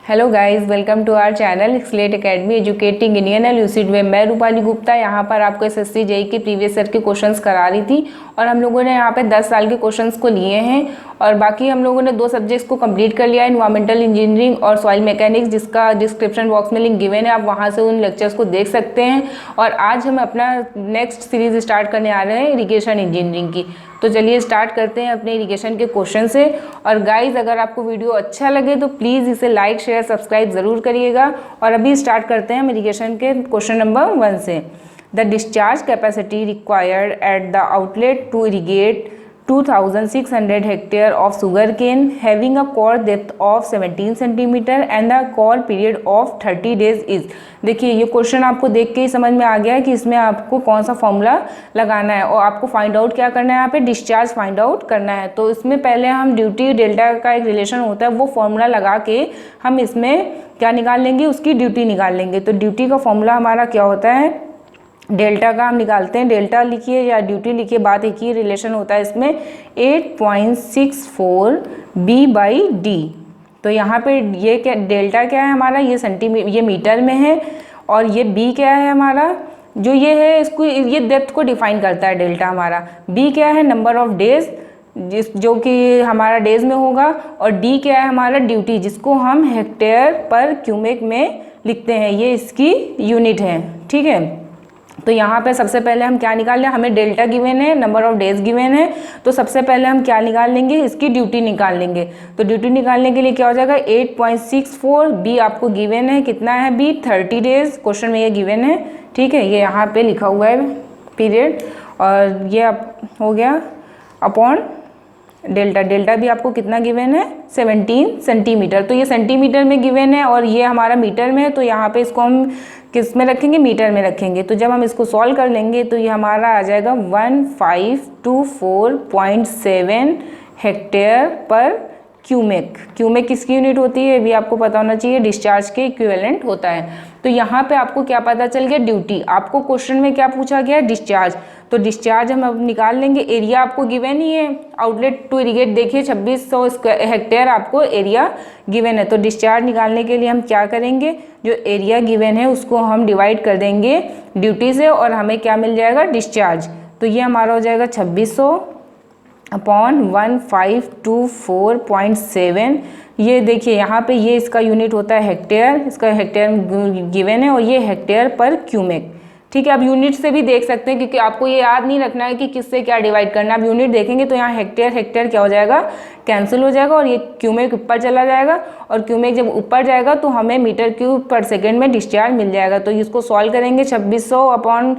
Hello guys, welcome to our channel Slate Academy educating Indian and lucid way. मैं रूपाली गुप्ता यहाँ पर आपको SSC JEE के प्रीवियस ईयर के क्वेश्चंस करा रही थी और हम लोगों ने यहाँ पे 10 साल के क्वेश्चंस को लिए हैं और बाकी हम लोगों ने 2 सब्जेक्ट्स को कंप्लीट कर लिया है, इन्वायरमेंटल इंजीनियरिंग और सॉइल मैकेनिक्स, जिसका डिस्क्रिप्शन बॉक्स में लिंक गिवन है, आप वहाँ से उन लेक्चर्स को देख सकते हैं। और आज हम अपना नेक्स्ट सीरीज स्टार्ट करने आ रहे हैं इरिगेशन इंजीनियरिंग की। तो चलिए स्टार्ट करते हैं अपने इरिगेशन के क्वेश्चन से। और गाइज, अगर आपको वीडियो अच्छा लगे तो प्लीज़ इसे लाइक शेयर सब्सक्राइब ज़रूर करिएगा। और अभी स्टार्ट करते हैं हम इरिगेशन के क्वेश्चन नंबर 1 से। The discharge capacity required at the outlet to irrigate 2600 hectare of sugarcane having a core depth of 17 centimeter and the core period of 30 days is। देखिए, ये क्वेश्चन आपको देख के ही समझ में आ गया है कि इसमें आपको कौन सा फॉर्मूला लगाना है और आपको फाइंड आउट क्या करना है, यहाँ पे डिस्चार्ज फाइंड आउट करना है। तो इसमें पहले हम ड्यूटी डेल्टा का एक रिलेशन होता है, वो फॉर्मूला लगा के हम इसमें क्या निकाल लेंगे, उसकी ड्यूटी निकाल लेंगे। तो ड्यूटी का फॉर्मूला हमारा क्या होता है, डेल्टा का हम निकालते हैं। डेल्टा लिखिए या ड्यूटी लिखिए, बात एक ही, रिलेशन होता है इसमें 8.64 B/D। तो यहाँ पे ये क्या, डेल्टा क्या है हमारा, ये सेंटीमीटर, ये मीटर में है, और ये B क्या है हमारा, जो ये है इसको, ये डेप्थ को डिफाइन करता है डेल्टा हमारा। B क्या है, नंबर ऑफ डेज, जो कि हमारा डेज में होगा, और D क्या है हमारा, ड्यूटी, जिसको हम हेक्टेयर पर क्यूबिक में लिखते हैं, ये इसकी यूनिट है। ठीक है, तो यहाँ पे सबसे पहले हम क्या निकाल लें, हमें डेल्टा गिवन है, नंबर ऑफ डेज गिवन है, तो सबसे पहले हम क्या निकाल लेंगे, इसकी ड्यूटी निकाल लेंगे। तो ड्यूटी निकालने के लिए क्या हो जाएगा, 8.64 B आपको गिवन है, कितना है B, 30 डेज, क्वेश्चन में ये गिवन है। ठीक है, ये यहाँ पे लिखा हुआ है पीरियड, और ये हो गया अपॉन डेल्टा। डेल्टा भी आपको कितना गिवन है, 17 सेंटीमीटर। तो ये सेंटीमीटर में गिवन है और ये हमारा मीटर में है, तो यहाँ पे इसको हम किस में रखेंगे, मीटर में रखेंगे। तो जब हम इसको सॉल्व कर लेंगे तो ये हमारा आ जाएगा 1524.7 हेक्टेयर पर क्यूबिक। क्यूबिक किसकी यूनिट होती है, ये भी आपको पता होना चाहिए, डिस्चार्ज के इक्विवेलेंट होता है। तो यहाँ पे आपको क्या पता चल गया, ड्यूटी। आपको क्वेश्चन में क्या पूछा गया, डिस्चार्ज। तो डिस्चार्ज हम अब निकाल लेंगे। एरिया आपको गिवन ही है, आउटलेट टू इरीगेट, देखिए 2600 हेक्टेयर आपको एरिया गिवन है। तो डिस्चार्ज निकालने के लिए हम क्या करेंगे, जो एरिया गिवन है उसको हम डिवाइड कर देंगे ड्यूटी से और हमें क्या मिल जाएगा, डिस्चार्ज। तो ये हमारा हो जाएगा 2600 अपॉन 1524.7। ये देखिए यहाँ पे ये इसका यूनिट होता है हेक्टेयर, इसका हेक्टेयर गिवन है और ये हेक्टेयर पर क्यूबिक। ठीक है, आप यूनिट से भी देख सकते हैं, क्योंकि आपको ये याद नहीं रखना है कि किससे क्या डिवाइड करना है। आप यूनिट देखेंगे तो यहाँ हेक्टेयर हेक्टेयर क्या हो जाएगा, कैंसिल हो जाएगा और ये क्यूबिक ऊपर चला जाएगा, और क्यूबिक जब ऊपर जाएगा तो हमें मीटर क्यूब पर सेकेंड में डिस्चार्ज मिल जाएगा। तो इसको सॉल्व करेंगे 2600 अपॉन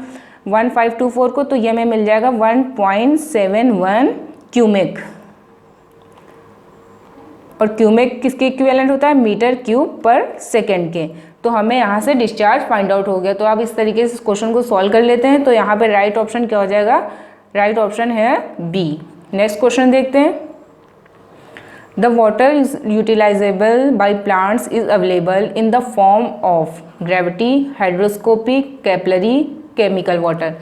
1524 को, तो ये हमें मिल जाएगा 1.71 क्यूबिक। और क्यूबिक किसके इक्विवेलेंट होता है, मीटर क्यूब पर सेकेंड के। तो हमें यहाँ से डिस्चार्ज फाइंड आउट हो गया। तो आप इस तरीके से इस क्वेश्चन को सॉल्व कर लेते हैं। तो यहाँ पे राइट ऑप्शन क्या हो जाएगा, राइट ऑप्शन है B। नेक्स्ट क्वेश्चन देखते हैं। The water is utilisable by plants is available in the form of gravity, hygroscopic, capillary, chemical water.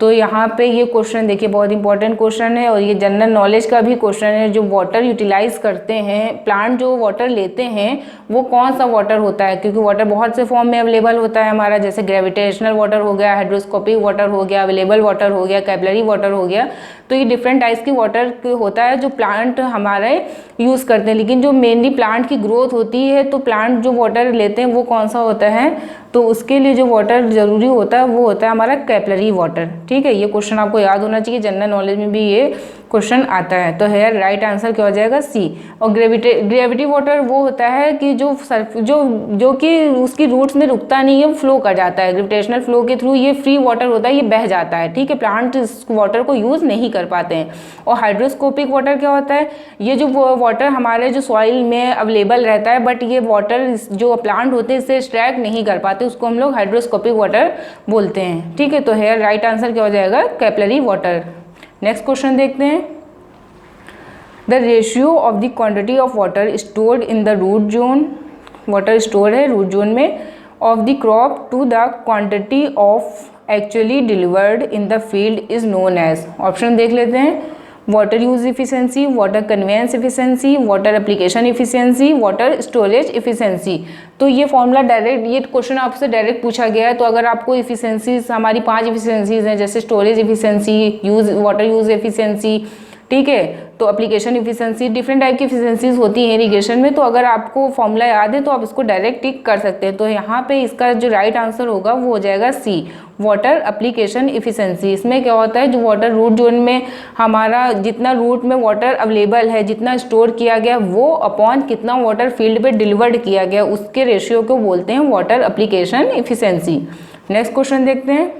तो यहाँ पे ये क्वेश्चन देखिए बहुत इंपॉर्टेंट क्वेश्चन है और ये जनरल नॉलेज का भी क्वेश्चन है। जो वाटर यूटिलाइज करते हैं, प्लांट जो वाटर लेते हैं, वो कौन सा वाटर होता है, क्योंकि वाटर बहुत से फॉर्म में अवेलेबल होता है हमारा, जैसे ग्रेविटेशनल वाटर हो गया, हाइड्रोस्कोपिक वाटर हो गया, अवेलेबल वाटर हो गया, कैपिलरी वाटर हो गया। तो ये डिफरेंट टाइप्स की वाटर होता है जो प्लांट हमारे यूज़ करते हैं। लेकिन जो मेनली प्लांट की ग्रोथ होती है, तो प्लांट जो वाटर लेते हैं वो कौन सा होता है, तो उसके लिए जो वाटर ज़रूरी होता है वो होता है हमारा कैपिलरी वाटर। ठीक है, ये क्वेश्चन आपको याद होना चाहिए, जनरल नॉलेज में भी ये क्वेश्चन आता है। तो हेयर राइट आंसर क्या हो जाएगा, C। और ग्रेविटी वाटर वो होता है कि जो कि उसकी रूट्स में रुकता नहीं है, फ्लो कर जाता है ग्रेविटेशनल फ्लो के थ्रू, ये फ्री वाटर होता है, ये बह जाता है। ठीक है, प्लांट इस वाटर को यूज़ नहीं कर पाते हैं। और हाइड्रोस्कोपिक वाटर क्या होता है, ये जो वाटर हमारे जो सॉइल में अवेलेबल रहता है, बट ये वाटर जो प्लांट होते हैं इससे एक्सट्रैक्ट नहीं कर पाते, उसको हम लोग हाइड्रोस्कोपिक वाटर बोलते हैं। ठीक है, तो हेयर राइट आंसर क्या हो जाएगा, कैपिलरी वाटर। नेक्स्ट क्वेश्चन देखते हैं। The ratio of the quantity of water stored in the root zone, water store है रूट जोन में, of the crop to the quantity of actually delivered in the field is known as. Option देख लेते हैं। Water use efficiency, water conveyance efficiency, water application efficiency, water storage efficiency. तो ये formula direct, ये question आपसे direct पूछा गया है। तो अगर आपको इफिशिएंसीज, हमारी 5 इफिशिएंसीज हैं, जैसे storage efficiency, water use efficiency, ठीक है, तो एप्लीकेशन इफिशिएंसी, डिफरेंट टाइप की इफिशिएंसीज होती हैं इरिगेशन में। तो अगर आपको फॉर्मूला याद है तो आप इसको डायरेक्ट टिक कर सकते हैं। तो यहाँ पे इसका जो राइट आंसर होगा वो हो जाएगा सी, वाटर एप्लीकेशन इफिशिएंसी। इसमें क्या होता है, जो वाटर रूट जोन में हमारा जितना रूट में वाटर अवेलेबल है, जितना स्टोर किया गया, वो अपॉन कितना वाटर फील्ड पे डिलीवर्ड किया गया, उसके रेशियो को बोलते हैं water application efficiency. Next question देखते हैं।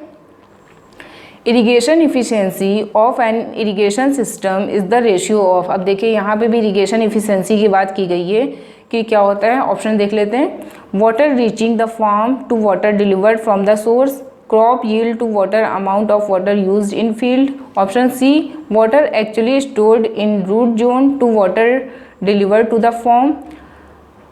Irrigation efficiency of an irrigation system is the ratio of. अब देखिए यहाँ पे भी इरिगेशन इफिशिएंसी की बात की गई है कि क्या होता है। ऑप्शन देख लेते हैं। Water reaching the farm to water delivered from the source, crop yield to water, amount of water used in field. Option C, water actually stored in root zone to water delivered to the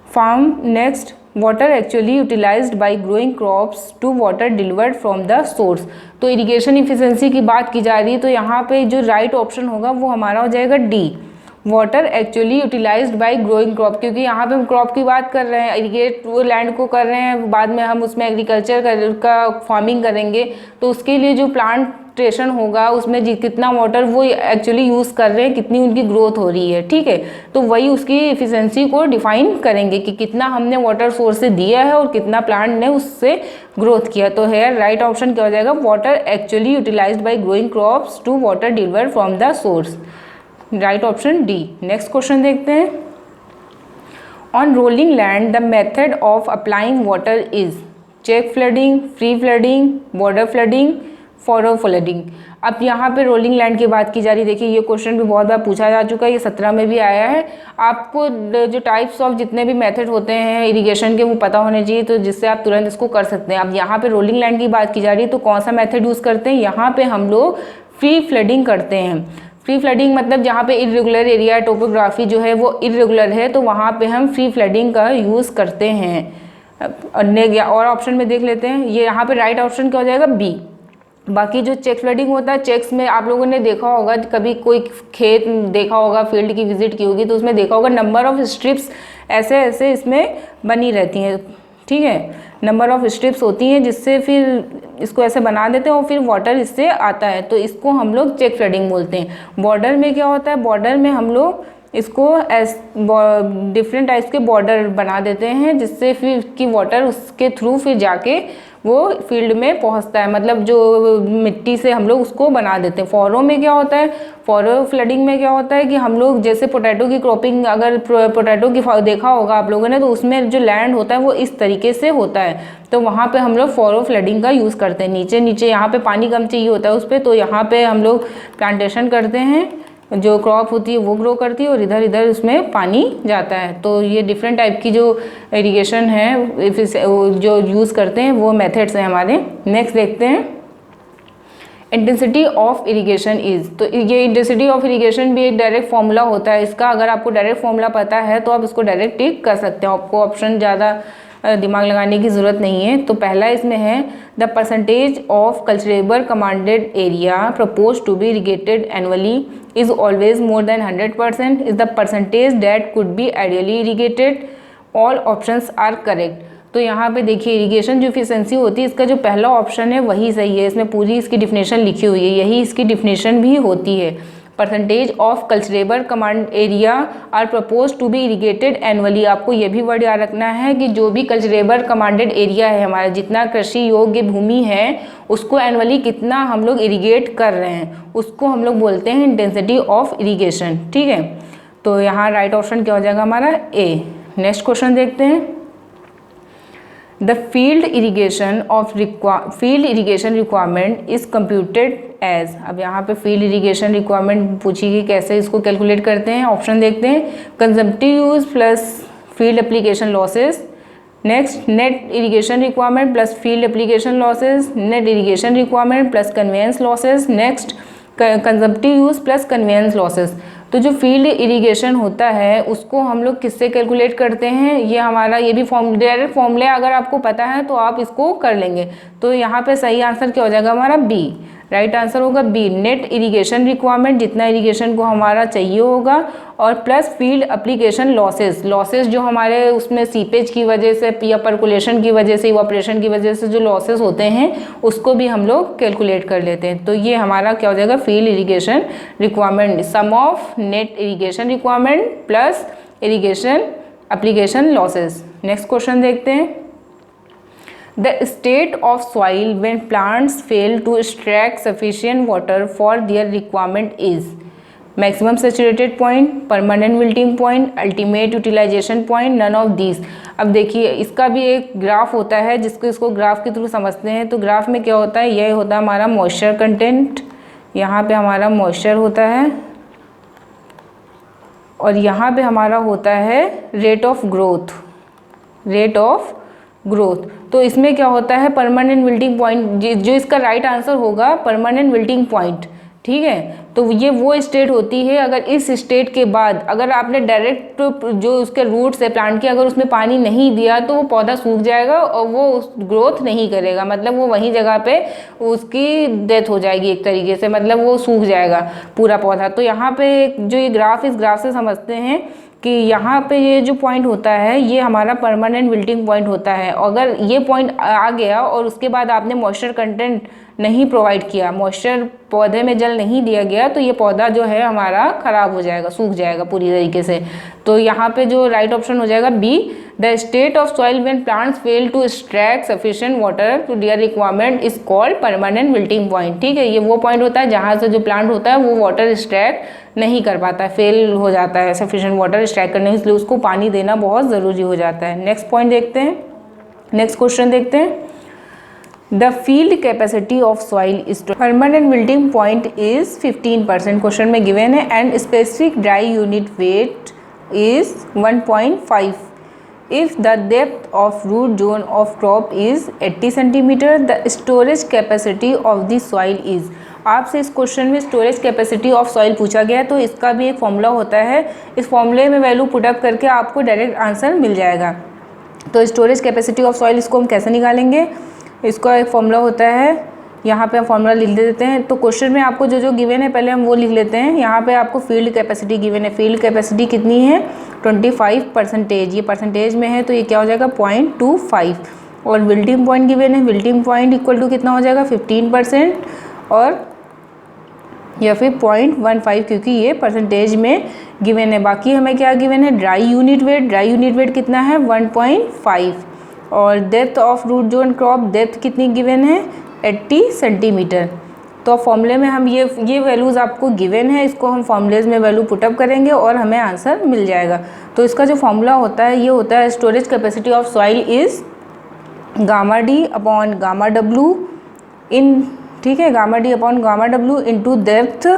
farm. Next, water actually utilised by growing crops to water delivered from the source. तो irrigation efficiency की बात की जा रही है, तो यहाँ पे जो राइट ऑप्शन होगा वो हमारा हो जाएगा D, water actually utilised by growing crop. क्योंकि यहाँ पे हम क्रॉप की बात कर रहे हैं, इरिगेट वो लैंड को कर रहे हैं, बाद में हम उसमें एग्रीकल्चर का फार्मिंग करेंगे, तो उसके लिए जो प्लांटेशन होगा उसमें कितना वाटर वो एक्चुअली यूज़ कर रहे हैं, कितनी उनकी ग्रोथ हो रही है, ठीक है। तो वही उसकी एफिशिएंसी को डिफाइन करेंगे कि कितना हमने वाटर सोर्स से दिया है और कितना प्लांट ने उससे ग्रोथ किया। तो है राइट ऑप्शन क्या हो जाएगा, water actually utilised by growing crops to water delivered from the source, right option D. Next question देखते हैं। On rolling land the method of applying water is check flooding, free flooding, border flooding, furrow flooding. अब यहाँ पे rolling land की बात की जा रही है। देखिए ये क्वेश्चन भी बहुत बार पूछा जा चुका है, ये 17 में भी आया है। आपको जो टाइप्स ऑफ जितने भी मेथड होते हैं इरिगेशन के वो पता होने चाहिए, तो जिससे आप तुरंत इसको कर सकते हैं। अब यहाँ पे रोलिंग लैंड की बात की जा रही है, तो कौन सा मेथड यूज़ करते हैं, यहाँ पे हम लोग फ्री फ्लडिंग करते हैं। फ्री फ्लडिंग मतलब जहाँ पे इरेगुलर एरिया, टोपोग्राफी जो है वो इरेगुलर है, तो वहाँ पे हम फ्री फ्लडिंग का यूज़ करते हैं। और ऑप्शन में देख लेते हैं, ये यहाँ पे राइट ऑप्शन क्या हो जाएगा, बी। बाकी जो चेक फ्लडिंग होता है, चेक्स में आप लोगों ने देखा होगा, कभी कोई खेत देखा होगा, फील्ड की विजिट की होगी, तो उसमें देखा होगा नंबर ऑफ स्ट्रिप्स ऐसे ऐसे इसमें बनी रहती हैं, ठीक है। नंबर ऑफ स्ट्रिप्स होती हैं, जिससे फिर इसको ऐसे बना देते हैं और फिर वाटर इससे आता है, तो इसको हम लोग चेक फ्लडिंग बोलते हैं। बॉर्डर में क्या होता है, बॉर्डर में हम लोग इसको डिफरेंट टाइप्स के बॉर्डर बना देते हैं, जिससे फिर कि वाटर उसके थ्रू फिर जाके वो फील्ड में पहुंचता है, मतलब जो मिट्टी से हम लोग उसको बना देते हैं। फॉरो में क्या होता है, फॉरो फ्लडिंग में क्या होता है कि हम लोग जैसे पोटैटो की क्रॉपिंग, अगर पोटैटो की देखा होगा आप लोगों ने, तो उसमें जो लैंड होता है वो इस तरीके से होता है, तो वहाँ पे हम लोग फॉरो फ्लडिंग का यूज़ करते हैं। नीचे नीचे यहाँ पे पानी कम चाहिए होता है उस पर, तो यहाँ पे हम लोग प्लांटेशन करते हैं, जो क्रॉप होती है वो ग्रो करती है और इधर इधर उसमें पानी जाता है। तो ये डिफरेंट टाइप की जो इरिगेशन है जो यूज़ करते हैं वो मेथड्स हैं हमारे। नेक्स्ट देखते हैं, इंटेंसिटी ऑफ इरिगेशन इज़। तो ये इंटेंसिटी ऑफ इरिगेशन भी एक डायरेक्ट फॉर्मूला होता है इसका। अगर आपको डायरेक्ट फॉर्मूला पता है तो आप इसको डायरेक्ट टिक कर सकते हो, आपको ऑप्शन ज़्यादा दिमाग लगाने की ज़रूरत नहीं है। तो पहला इसमें है, the percentage of culturable commanded area propose to be irrigated annually is always more than 100%, is the percentage that could be ideally irrigated, all options are correct। तो यहाँ पे देखिए इरिगेशन जो एफिशिएंसी होती है, इसका जो पहला ऑप्शन है वही सही है, इसमें पूरी इसकी डिफिनेशन लिखी हुई है, यही इसकी डिफिनेशन भी होती है। Percentage of culturable command area are propose to be irrigated annually. आपको ये भी वर्ड याद रखना है कि जो भी कल्चरेबल कमांडेड एरिया है हमारा, जितना कृषि योग्य भूमि है, उसको एनुअली कितना हम लोग इरिगेट कर रहे हैं, उसको हम लोग बोलते हैं इंटेंसिटी ऑफ इरिगेशन, ठीक है। तो यहाँ राइट ऑप्शन क्या हो जाएगा हमारा, ए। नेक्स्ट क्वेश्चन देखते हैं, the field irrigation requirement is computed as. अब यहाँ पे फील्ड इरिगेशन रिक्वायरमेंट पूछी गई, कैसे इसको कैलकुलेट करते हैं। ऑप्शन देखते हैं, consumptive use plus field application losses. Next, net irrigation requirement plus field application losses, net irrigation requirement plus conveyance losses. Next, consumptive use plus conveyance losses. तो जो फील्ड इरिगेशन होता है उसको हम लोग किससे कैलकुलेट करते हैं, ये हमारा ये भी डायरेक्ट फॉर्मूले अगर आपको पता है तो आप इसको कर लेंगे। तो यहाँ पे सही आंसर क्या हो जाएगा हमारा, बी, राइट आंसर होगा बी, नेट इरिगेशन रिक्वायरमेंट, जितना इरिगेशन को हमारा चाहिए होगा, और plus field application losses, losses जो हमारे उसमें सीपेज की वजह से या पर्कुलेशन की वजह से, इवापोरेशन की वजह से जो लॉसेस होते हैं उसको भी हम लोग कैलकुलेट कर लेते हैं। तो ये हमारा क्या हो जाएगा, field irrigation requirement, sum of net irrigation requirement plus irrigation application losses. Next question देखते हैं। The state of soil when plants fail to extract sufficient water for their requirement is maximum saturated point, permanent wilting point, ultimate utilization point, none of these। अब देखिए इसका भी एक graph होता है इसको ग्राफ के थ्रू समझते हैं। तो ग्राफ में क्या होता है, यह होता है हमारा मॉइस्चर कंटेंट, यहाँ पे हमारा मॉइस्चर होता है और यहाँ पे हमारा होता है rate of growth, rate of growth. तो इसमें क्या होता है, परमानेंट विल्टिंग पॉइंट, जो इसका राइट आंसर होगा परमानेंट विल्टिंग पॉइंट, ठीक है। तो ये वो स्टेट होती है अगर इस स्टेट के बाद अगर आपने डायरेक्ट जो उसके रूट्स है प्लांट के, अगर उसमें पानी नहीं दिया तो वो पौधा सूख जाएगा और वो ग्रोथ नहीं करेगा, मतलब वो वहीं जगह पे उसकी डेथ हो जाएगी एक तरीके से, मतलब वो सूख जाएगा पूरा पौधा। तो यहाँ पे जो ये ग्राफ, इस ग्राफ से समझते हैं कि यहाँ पे ये जो पॉइंट होता है ये हमारा परमानेंट विल्टिंग पॉइंट होता है। अगर ये पॉइंट आ गया और उसके बाद आपने मॉइस्चर कंटेंट नहीं प्रोवाइड किया, मॉइस्चर पौधे में जल नहीं दिया गया, तो ये पौधा जो है हमारा ख़राब हो जाएगा, सूख जाएगा पूरी तरीके से। तो यहाँ पे जो राइट ऑप्शन हो जाएगा B, the state of soil when plants fail to extract sufficient water to their requirement is called permanent wilting point, ठीक है। ये वो पॉइंट होता है जहाँ से जो प्लांट होता है वो वाटर एक्सट्रैक्ट नहीं कर पाता है, फेल हो जाता है सफिशिएंट वाटर एक्सट्रैक्ट करने, इसलिए उसको पानी देना बहुत ज़रूरी हो जाता है। नेक्स्ट पॉइंट देखते हैं, नेक्स्ट क्वेश्चन देखते हैं। The field capacity of soil is permanent wilting point is 15%, question में गिवन है, and specific dry unit weight is 1.5. If the depth of root zone of crop is 80 centimeter, the storage capacity of the soil is। आपसे इस question में storage capacity of soil पूछा गया है, तो इसका भी एक फॉर्मूला होता है, इस फॉर्मूले में वैल्यू पुटअप करके आपको डायरेक्ट आंसर मिल जाएगा। तो स्टोरेज कैपेसिटी ऑफ सॉइल इसको हम कैसे निकालेंगे, इसका एक फॉर्मूला होता है, यहाँ पे हम फॉर्मूला लिख देते हैं। तो क्वेश्चन में आपको जो जो गिवन है पहले हम वो लिख लेते हैं। यहाँ पे आपको फील्ड कैपेसिटी गिवन है, फील्ड कैपेसिटी कितनी है 25%, ये परसेंटेज में है तो ये क्या हो जाएगा 0.25, और विल्टिंग पॉइंट गिवन है, विल्टिंग पॉइंट इक्वल टू कितना हो जाएगा 15% और या फिर 0.15, क्योंकि ये परसेंटेज में गिवन है। बाकी हमें क्या गिवन है, dry unit weight, dry unit weight कितना है 1.5, और depth of root zone crop depth कितनी गिवन है 80 सेंटीमीटर। तो फॉर्मूले में हम ये वैल्यूज़ आपको गिवन है, इसको हम फॉर्मूलेज में वैल्यू पुटअप करेंगे और हमें आंसर मिल जाएगा। तो इसका जो फॉर्मूला होता है ये होता है storage capacity of soil is gamma D upon gamma W in, ठीक है, gamma D upon gamma W into depth,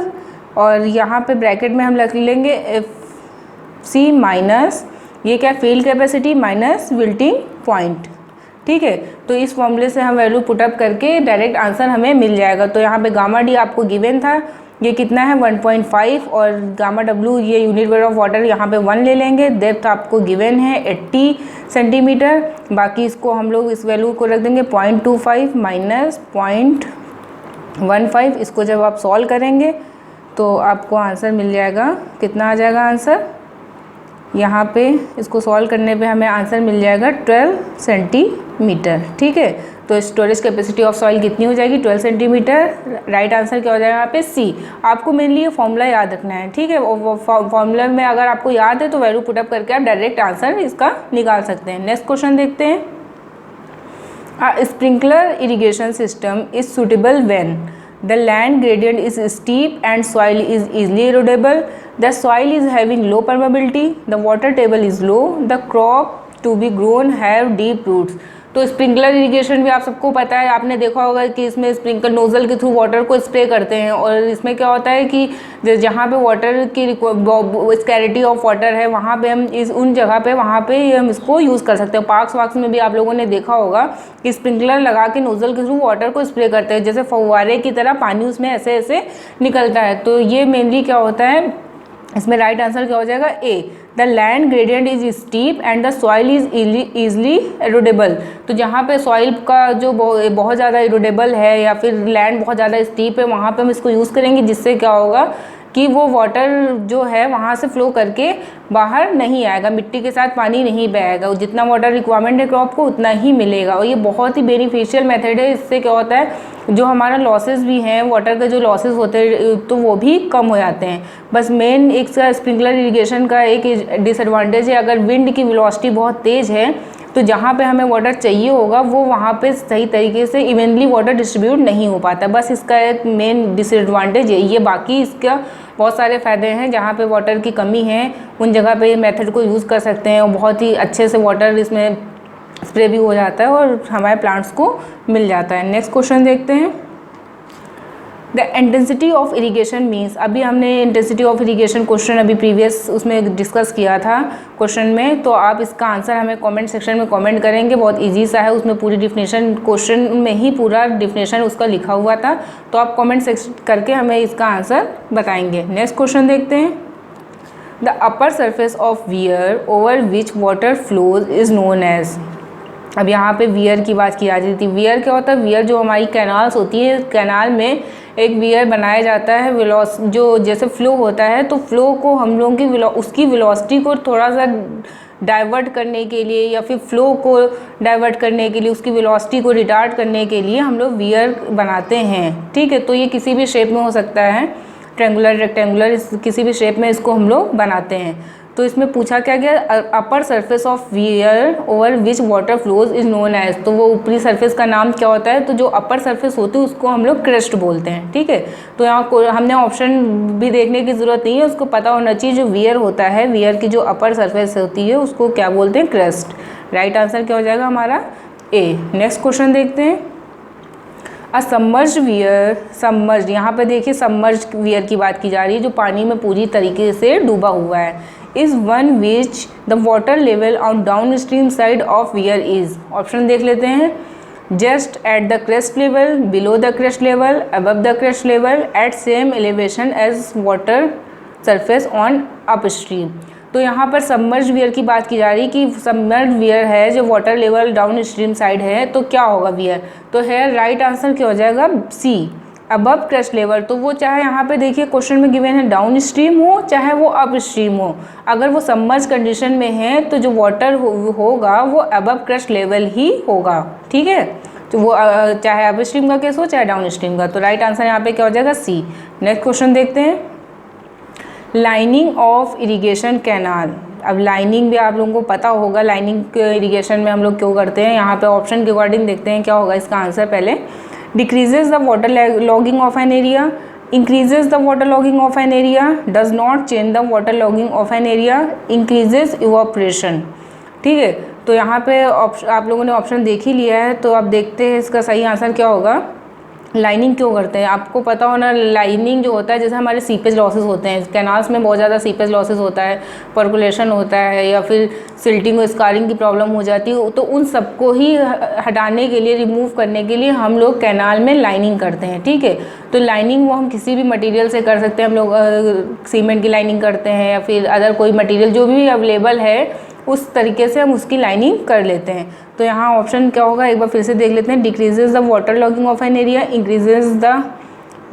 और यहाँ पे ब्रैकेट में हम लिख लेंगे एफ सी माइनस ये क्या field capacity minus wilting point, ठीक है। तो इस फॉर्मूले से हम वैल्यू पुटअप करके डायरेक्ट आंसर हमें मिल जाएगा। तो यहाँ पे गामा डी आपको गिवन था, ये कितना है 1.5, और गामा डब्लू ये यूनिट वेट ऑफ वाटर यहाँ पे 1 ले लेंगे, डेप्थ आपको गिवन है 80 सेंटीमीटर, बाकी इसको हम लोग इस वैल्यू को रख देंगे 0.25 माइनस 0.15। इसको जब आप सॉल्व करेंगे तो आपको आंसर मिल जाएगा, कितना आ जाएगा आंसर, यहाँ पे इसको सॉल्व करने पे हमें आंसर मिल जाएगा 12 सेंटीमीटर, ठीक है। तो स्टोरेज कैपेसिटी ऑफ सॉइल कितनी हो जाएगी 12 सेंटीमीटर, राइट आंसर क्या हो जाएगा यहाँ पे सी। आपको मेनली ये फॉर्मूला याद रखना है, ठीक है। फॉर्मूला में अगर आपको याद है तो वैल्यू पुटअप करके आप डायरेक्ट आंसर इसका निकाल सकते हैं। नेक्स्ट क्वेश्चन देखते हैं। Sprinkler irrigation system is suitable when the land gradient is steep and soil is easily erodible, the soil is having low permeability, the water table is low, the crop to be grown have deep roots। तो sprinkler irrigation भी आप सबको पता है, आपने देखा होगा कि इसमें स्प्रिंकल नोजल के थ्रू वाटर को स्प्रे करते हैं, और इसमें क्या होता है कि जहाँ पे वाटर की स्कैरिटी ऑफ वाटर है वहाँ पे हम उन जगह पे वहाँ पे हम इसको यूज़ कर सकते हैं। पार्क्स वार्क्स में भी आप लोगों ने देखा होगा कि स्प्रिंकलर लगा के नोजल के थ्रू वाटर को स्प्रे करते हैं, जैसे फव्वारे की तरह पानी उसमें ऐसे ऐसे निकलता है। तो ये मेनली क्या होता है, इसमें राइट आंसर क्या हो जाएगा A, the land gradient is steep and the soil is easily erodible. तो जहाँ पे सॉइल का जो बहुत ज़्यादा एरोडेबल है या फिर लैंड बहुत ज़्यादा स्टीप है, वहाँ पे हम इसको यूज़ करेंगे, जिससे क्या होगा कि वो वाटर जो है वहाँ से फ्लो करके बाहर नहीं आएगा, मिट्टी के साथ पानी नहीं बहेगा, जितना वाटर रिक्वायरमेंट है क्रॉप को उतना ही मिलेगा। और ये बहुत ही बेनिफिशियल मेथड है। इससे क्या होता है जो हमारा लॉसेस भी हैं, वाटर के जो लॉसेस होते हैं तो वो भी कम हो जाते हैं। बस मेन एक स्प्रिंकलर इरिगेशन का एक डिसएडवांटेज है, अगर विंड की वेलोसिटी बहुत तेज़ है तो जहाँ पे हमें वाटर चाहिए होगा वो वहाँ पे सही तरीके से इवनली वाटर डिस्ट्रीब्यूट नहीं हो पाता। बस इसका एक मेन डिसएडवांटेज है ये। बाकी इसका बहुत सारे फ़ायदे हैं, जहाँ पे वाटर की कमी है उन जगह पे मेथड को यूज़ कर सकते हैं और बहुत ही अच्छे से वाटर इसमें स्प्रे भी हो जाता है और हमारे प्लांट्स को मिल जाता है। नेक्स्ट क्वेश्चन देखते हैं। The intensity of irrigation means, अभी हमने इंटेंसिटी ऑफ इरीगेशन क्वेश्चन अभी प्रीवियस उसमें डिस्कस किया था क्वेश्चन में, तो आप इसका आंसर हमें कमेंट सेक्शन में कमेंट करेंगे। बहुत इजी सा है, उसमें पूरी डिफिनेशन क्वेश्चन में ही पूरा डिफिनेशन उसका लिखा हुआ था, तो आप कमेंट सेक्शन करके हमें इसका आंसर बताएंगे। नेक्स्ट क्वेश्चन देखते हैं। The upper surface of weir over which water flows is known as. अब यहाँ पे वियर की बात की जा रही थी। वियर क्या होता है? वियर जो हमारी कैनाल्स होती है, कैनाल में एक वियर बनाया जाता है, जो जैसे फ्लो होता है तो फ्लो को हम लोगों की उसकी वेलोसिटी को थोड़ा सा डाइवर्ट करने के लिए या फिर फ्लो को डाइवर्ट करने के लिए, उसकी वेलोसिटी को रिटार्ड करने के लिए हम लोग वियर बनाते हैं। ठीक है, तो ये किसी भी शेप में हो सकता है, ट्रेंगुलर, रेक्टेंगुलर, किसी भी शेप में इसको हम लोग बनाते हैं। तो इसमें पूछा क्या गया, upper surface of weir over which water flows is known as. तो वो ऊपरी सरफेस का नाम क्या होता है? तो जो अपर सरफेस होती है उसको हम लोग क्रेस्ट बोलते हैं। ठीक है, तो यहाँ हमने ऑप्शन भी देखने की ज़रूरत नहीं है, उसको पता होना चाहिए जो वियर होता है, वियर की जो अपर सरफेस होती है उसको क्या बोलते हैं? क्रेस्ट। राइट आंसर क्या हो जाएगा हमारा? ए। नेक्स्ट क्वेश्चन देखते हैं। अ सबमर्ज्ड वियर, सबमर्ज्ड, यहाँ पे देखिए सबमर्ज्ड वियर की बात की जा रही है, जो पानी में पूरी तरीके से डूबा हुआ है। Is one which the water level on downstream side of weir is. Option देख लेते हैं। Just at the crest level, below the crest level, above the crest level, at same elevation as water surface on upstream. तो यहाँ पर submerged wear की बात की जा रही है कि सबमर्ज्ड वियर है जो water level down stream side है, तो क्या होगा वियर? तो है राइट आंसर क्या हो जाएगा? सी, अबव क्रेस्ट लेवल। तो वो चाहे यहाँ पे देखिए क्वेश्चन में गिवन है डाउन स्ट्रीम हो चाहे वो अप स्ट्रीम हो, अगर वो सबमर्ज कंडीशन में है तो जो वाटर होगा वो अबव क्रेस्ट लेवल ही होगा। ठीक है, तो वो चाहे अप स्ट्रीम का केस हो चाहे डाउन स्ट्रीम का। तो राइट आंसर यहाँ पे क्या हो जाएगा? सी। नेक्स्ट क्वेश्चन देखते हैं। Lining of irrigation canal. अब लाइनिंग भी आप लोगों को पता होगा, लाइनिंग इरीगेशन में हम लोग क्यों करते हैं। यहाँ पे ऑप्शन के अकॉर्डिंग देखते हैं क्या होगा इसका आंसर। पहले decreases the water logging of an area, increases the water logging of an area, does not change the water logging of an area, increases evaporation। ठीक है, तो यहाँ पे आप लोगों ने ऑप्शन देख ही लिया है, तो अब देखते हैं इसका सही आंसर क्या होगा। लाइनिंग क्यों करते हैं? आपको पता होना, लाइनिंग जो होता है जैसे हमारे सीपेज लॉसेस होते हैं, कैनाल्स में बहुत ज़्यादा सीपेज लॉसेस होता है, पर्कुलेशन होता है या फिर सिल्टिंग और स्कारिंग की प्रॉब्लम हो जाती है, तो उन सबको ही हटाने के लिए, रिमूव करने के लिए हम लोग कैनाल में लाइनिंग करते हैं। ठीक है, तो लाइनिंग वो हम किसी भी मटेरियल से कर सकते हैं। हम लोग सीमेंट की लाइनिंग करते हैं या फिर अदर कोई मटेरियल जो भी अवेलेबल है उस तरीके से हम उसकी लाइनिंग कर लेते हैं। तो यहाँ ऑप्शन क्या होगा एक बार फिर से देख लेते हैं। Decreases the water logging of an area, increases the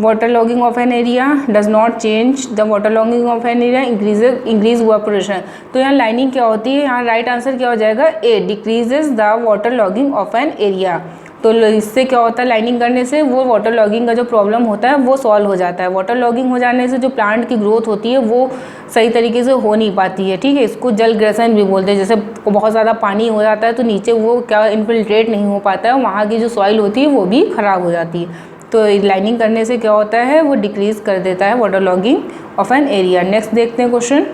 water logging of an area, does not change the water logging of an area, increase evaporation. तो यहाँ लाइनिंग क्या होती है? यहाँ राइट आंसर क्या हो जाएगा? A, decreases the water logging of an area. तो इससे क्या होता है? लाइनिंग करने से वो वाटर लॉगिंग का जो प्रॉब्लम होता है वो सॉल्व हो जाता है। वाटर लॉगिंग हो जाने से जो प्लांट की ग्रोथ होती है वो सही तरीके से हो नहीं पाती है। ठीक है, इसको जल ग्रेसन भी बोलते हैं। जैसे बहुत ज़्यादा पानी हो जाता है तो नीचे वो क्या इन्फिल्ट्रेट नहीं हो पाता है, वहाँ की जो सॉइल होती है वो भी ख़राब हो जाती है। तो लाइनिंग करने से क्या होता है? वो डिक्रीज कर देता है water logging of an area. Next देखते हैं question.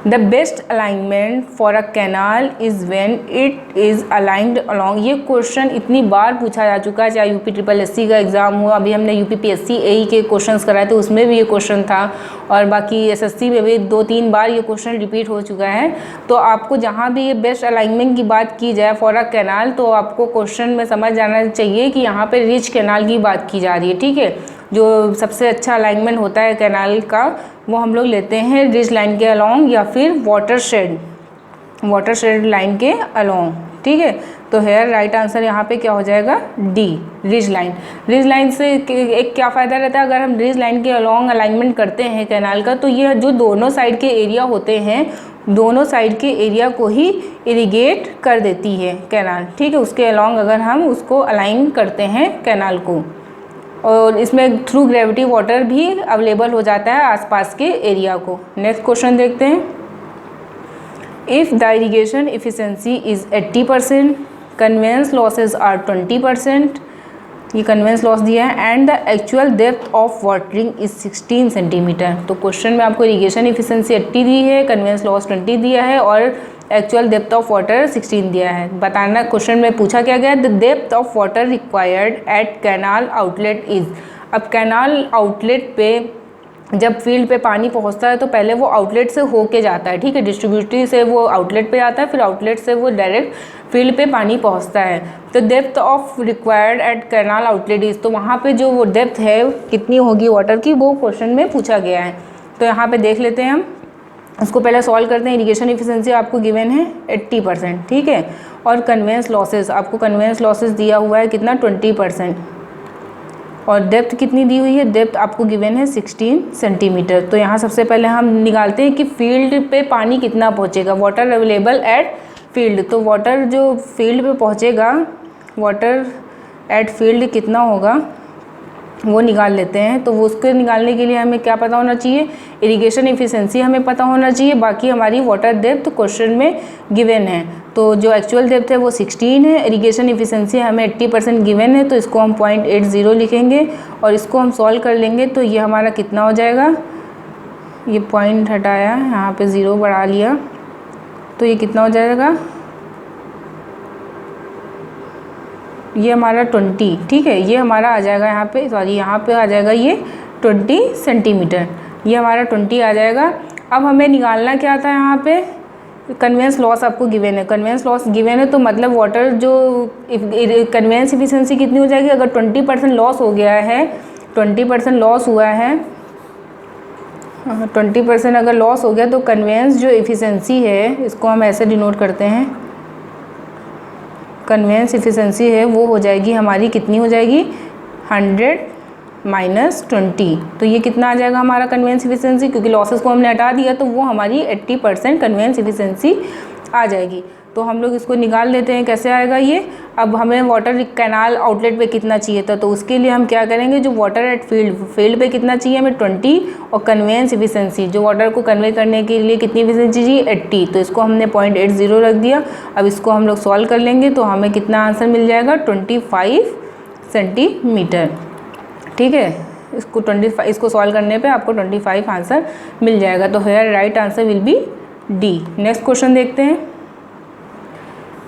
The best alignment for a canal is when it is aligned along. ये क्वेश्चन इतनी बार पूछा जा चुका है, चाहे यूपी SSC का एग्ज़ाम हो, अभी हमने UPPSC AE के क्वेश्चंस कराए थे उसमें भी ये क्वेश्चन था, और बाकी SSC में भी 2-3 बार ये क्वेश्चन रिपीट हो चुका है। तो आपको जहाँ भी ये बेस्ट अलाइनमेंट की बात की जाए फॉर अ कैनाल, तो आपको क्वेश्चन में समझ जाना चाहिए कि यहाँ पर रिच कैनाल की बात की जा रही है। ठीक है, जो सबसे अच्छा अलाइनमेंट होता है कैनाल का वो हम लोग लेते हैं रिज लाइन के अलोंग या फिर वाटर शेड लाइन के अलोंग, ठीक है। तो हेयर राइट आंसर यहाँ पे क्या हो जाएगा, डी, रिज लाइन से एक क्या फ़ायदा रहता है, अगर हम रिज लाइन के अलोंग अलाइनमेंट करते हैं कैनाल का तो ये जो दोनों साइड के एरिया होते हैं दोनों साइड के एरिया को ही इरिगेट कर देती है कैनाल, ठीक है। उसके अलोंग अगर हम उसको अलाइन करते हैं कैनाल को, और इसमें थ्रू ग्रेविटी वाटर भी अवेलेबल हो जाता है आसपास के एरिया को। नेक्स्ट क्वेश्चन देखते हैं। If the irrigation efficiency is 80%, conveyance losses are 20%, ये कन्वेंस लॉस दिया है, and the actual depth of watering is 16 centimetre. तो क्वेश्चन में आपको इरिगेशन एफिशिएंसी 80 दी है, कन्वेंस लॉस 20 दिया है और एक्चुअल डेप्थ ऑफ वाटर 16 दिया है। बताना क्वेश्चन में पूछा क्या गया, the depth of water required at canal outlet is. अब कैनाल आउटलेट पे जब फील्ड पे पानी पहुंचता है तो पहले वो आउटलेट से होके जाता है, ठीक है, डिस्ट्रीब्यूटरी से वो आउटलेट पे आता है, फिर आउटलेट से वो डायरेक्ट फील्ड पे पानी पहुंचता है। तो depth of required at canal outlet is, तो वहाँ पे जो वो डेप्थ है कितनी होगी वाटर की, वो क्वेश्चन में पूछा गया है। तो यहाँ पे देख लेते हैं हम, इसको पहले सॉल्व करते हैं। इरिगेशन एफिशिएंसी आपको गिवन है 80%, ठीक है, और कन्वेंस लॉसेस आपको कन्वेंस लॉसेस दिया हुआ है कितना 20%, और डेप्थ कितनी दी हुई है, डेप्थ आपको गिवन है 16 सेंटीमीटर। तो यहाँ सबसे पहले हम निकालते हैं कि फील्ड पे पानी कितना पहुँचेगा, वाटर अवेलेबल एट फील्ड। तो वाटर जो फील्ड पे पहुँचेगा, वाटर एट फील्ड कितना होगा वो निकाल लेते हैं। तो वो उसको निकालने के लिए हमें क्या पता होना चाहिए, इरिगेशन एफिशिएंसी हमें पता होना चाहिए, बाकी हमारी वाटर डेप्थ क्वेश्चन में गिवन है। तो जो एक्चुअल डेप्थ है वो 16 है, इरिगेशन एफिशिएंसी हमें 80% गिवन है, तो इसको हम 0.80 लिखेंगे और इसको हम सॉल्व कर लेंगे। तो ये हमारा कितना हो जाएगा, ये पॉइंट हटाया यहाँ पे 0 बढ़ा लिया, तो ये कितना हो जाएगा, ये हमारा 20, ठीक है, ये हमारा आ जाएगा यहाँ पे, सॉरी यहाँ पे आ जाएगा ये 20 सेंटीमीटर, ये हमारा 20 आ जाएगा। अब हमें निकालना क्या था, यहाँ पे कन्वेंस लॉस आपको गिवन है, कन्वेंस लॉस गिवन है तो मतलब वाटर जो कन्वेंस एफिशिएंसी कितनी हो जाएगी, अगर 20% लॉस हो गया है, 20% लॉस हुआ है, 20% अगर लॉस हो गया तो कन्वेंस जो एफिशिएंसी है इसको हम ऐसे डिनोट करते हैं, कन्वेंस एफिशिएंसी है वो हो जाएगी हमारी, कितनी हो जाएगी 100 - 20। तो ये कितना आ जाएगा हमारा कन्वेंस एफिशिएंसी, क्योंकि लॉसेस को हमने हटा दिया तो वो हमारी 80% कन्वेंस एफिशिएंसी आ जाएगी। तो हम लोग इसको निकाल लेते हैं, कैसे आएगा ये। अब हमें वाटर कैनाल आउटलेट पे कितना चाहिए था, तो उसके लिए हम क्या करेंगे, जो वाटर एट फील्ड पे कितना चाहिए हमें 20, और कन्वेंस एफिशिएंसी जो वाटर को कन्वे करने के लिए कितनी एफिशिएंसी चाहिए 80, तो इसको हमने 0.80 रख दिया। अब इसको हम लोग सॉल्व कर लेंगे तो हमें कितना आंसर मिल जाएगा 25 सेंटीमीटर, ठीक है। इसको सॉल्व करने पे आपको 25 आंसर मिल जाएगा। तो here right answer will be D. Next question देखते हैं।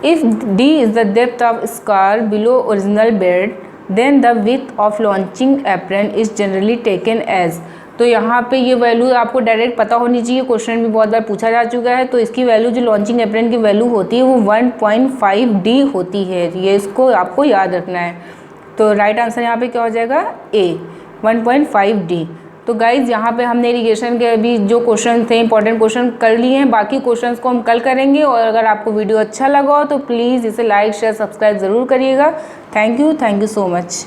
If D is the depth of scar below original bed, then the width of launching apron is generally taken as। तो यहाँ पे ये वैल्यू आपको डायरेक्ट पता होनी चाहिए, क्वेश्चन भी बहुत बार पूछा जा चुका है। तो इसकी वैल्यू जो लॉन्चिंग एप्रन की वैल्यू होती है वो 1.5D होती है, ये इसको आपको याद रखना है। तो राइट आंसर यहाँ पे क्या हो जाएगा, A 1.5D। तो गाइज़ यहाँ पे हमने इरिगेशन के अभी जो क्वेश्चन थे इंपॉर्टेंट क्वेश्चन कर लिए हैं, बाकी क्वेश्चंस को हम कल करेंगे। और अगर आपको वीडियो अच्छा लगा हो तो प्लीज़ इसे लाइक शेयर सब्सक्राइब ज़रूर करिएगा। Thank you so much.